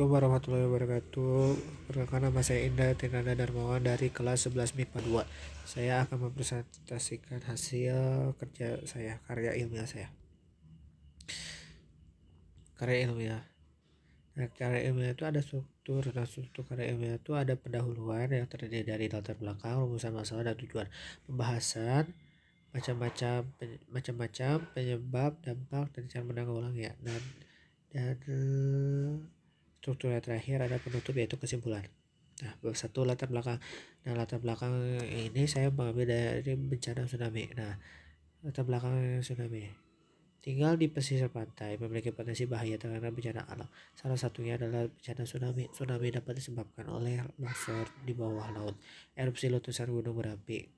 Assalamualaikum warahmatullahi wabarakatuh. Perkenalkan, nama saya Indah Tinanda Darmawan dari kelas 11 MIPA 2. Saya akan mempresentasikan hasil kerja saya, karya ilmiah saya. Karya ilmiah. Nah, karya ilmiah itu ada struktur. Nah, struktur karya ilmiah itu ada pendahuluan yang terdiri dari latar belakang, rumusan masalah, dan tujuan. Pembahasan macam-macam penyebab, dampak, dan cara menanggulanginya. Dan struktur yang terakhir ada penutup, yaitu kesimpulan. Nah, bab 1, latar belakang. Nah, latar belakang ini saya mengambil dari bencana tsunami. Nah, latar belakang tsunami. Tinggal di pesisir pantai, memiliki potensi bahaya terkena bencana alam. Salah satunya adalah bencana tsunami. Tsunami dapat disebabkan oleh longsor di bawah laut, erupsi letusan gunung berapi,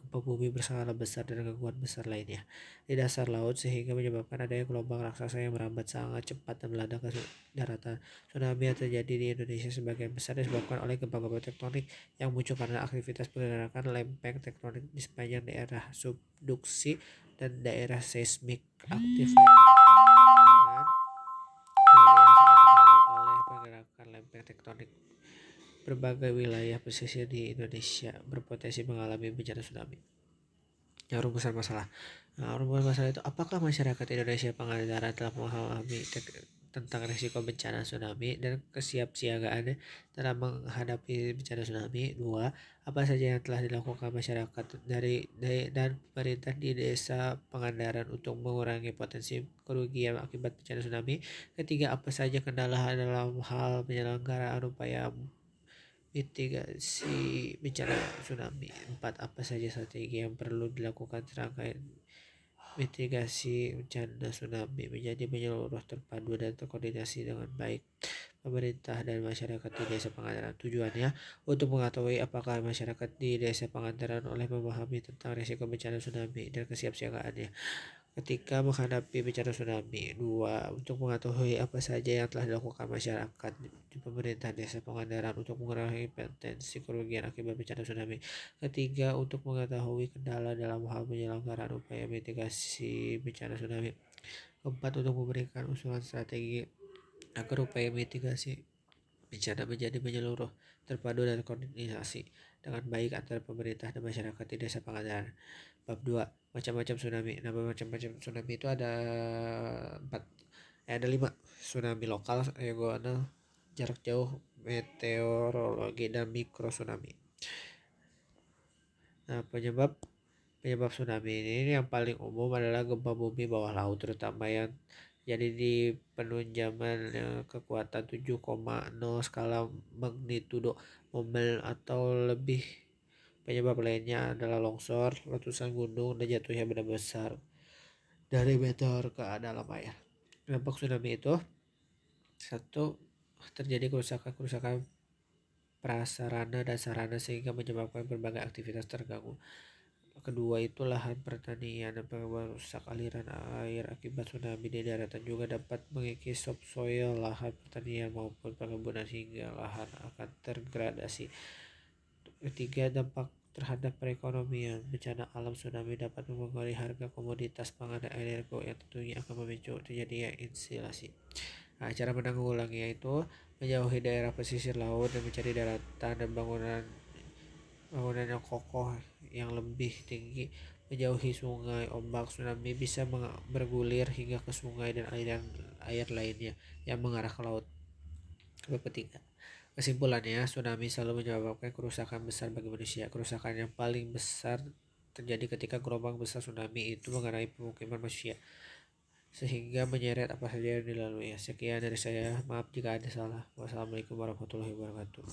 gempa bumi berskala besar, dan gangguan besar lainnya di dasar laut, sehingga menyebabkan adanya gelombang raksasa yang merambat sangat cepat dan melanda ke daratan. Tsunami yang terjadi di Indonesia sebagian besar disebabkan oleh gempa-gempa tektonik yang muncul karena aktivitas pergerakan lempeng tektonik di sepanjang daerah subduksi dan daerah seismik aktif lainnya. Dengan wilayah yang sangat dipengaruhi oleh pergerakan lempeng tektonik, berbagai wilayah pesisir di Indonesia berpotensi mengalami bencana tsunami. Rumusan masalah. Rumusan masalah itu, apakah masyarakat Indonesia Pangandaran telah memahami tentang risiko bencana tsunami dan kesiapsiagaannya dalam menghadapi bencana tsunami? 2. Apa saja yang telah dilakukan masyarakat dan pemerintah di desa Pangandaran untuk mengurangi potensi kerugian akibat bencana tsunami? Ketiga, apa saja kendala dalam hal penyelenggaraan upaya mitigasi bencana tsunami? 4. Apa saja strategi yang perlu dilakukan serangkaian mitigasi bencana tsunami menjadi menyeluruh, terpadu, dan terkoordinasi dengan baik pemerintah dan masyarakat di desa Pangandaran? Tujuannya untuk mengetahui apakah masyarakat di desa Pangandaran oleh memahami tentang risiko bencana tsunami dan kesiapsiagaannya ketika menghadapi bencana tsunami. 2. Untuk mengetahui apa saja yang telah dilakukan masyarakat di pemerintah desa Pangandaran untuk mengurangi potensi kerugian akibat bencana tsunami. Ketiga, untuk mengetahui kendala dalam hal penyelenggaraan upaya mitigasi bencana tsunami. Keempat, untuk memberikan usulan strategi agar upaya mitigasi bencana menjadi menyeluruh, terpadu, dan koordinasi dengan baik antara pemerintah dan masyarakat di desa Pangandaran. Bab 2, macam-macam tsunami. Nah, macam-macam tsunami itu ada 5. Tsunami lokal, regional, jarak jauh, meteorologi, dan mikro tsunami. Nah, penyebab tsunami ini yang paling umum adalah gempa bumi bawah laut, terutama yang jadi di penunjaman kekuatan 7,0 skala magnitudo mobil atau lebih. Penyebab lainnya adalah longsor, letusan gunung, dan jatuhnya benda besar dari meteor ke dalam air. Dampak tsunami itu: 1. Terjadi kerusakan prasarana dan sarana sehingga menyebabkan berbagai aktivitas terganggu. Kedua, itu lahan pertanian dan merusak aliran air. Akibat tsunami di daratan juga dapat mengikis subsoil lahan pertanian maupun perkebunan hingga lahan akan terdegradasi. Ketiga, dampak terhadap perekonomian. Bencana alam tsunami dapat mempengaruhi harga komoditas pangan dan energi yang tentunya akan memicu terjadinya inflasi. Nah, cara menanggulanginya itu menjauhi daerah pesisir laut dan mencari daratan dan bangunan yang kokoh yang lebih tinggi, menjauhi sungai. Ombak tsunami bisa bergulir hingga ke sungai dan air lainnya yang mengarah ke laut. Ketiga, kesimpulannya, tsunami selalu menyebabkan kerusakan besar bagi manusia. Kerusakan yang paling besar terjadi ketika gelombang besar tsunami itu mengenai pemukiman manusia, sehingga menyeret apa saja yang dilalui. Sekian dari saya, maaf jika ada salah. Wassalamualaikum warahmatullahi wabarakatuh.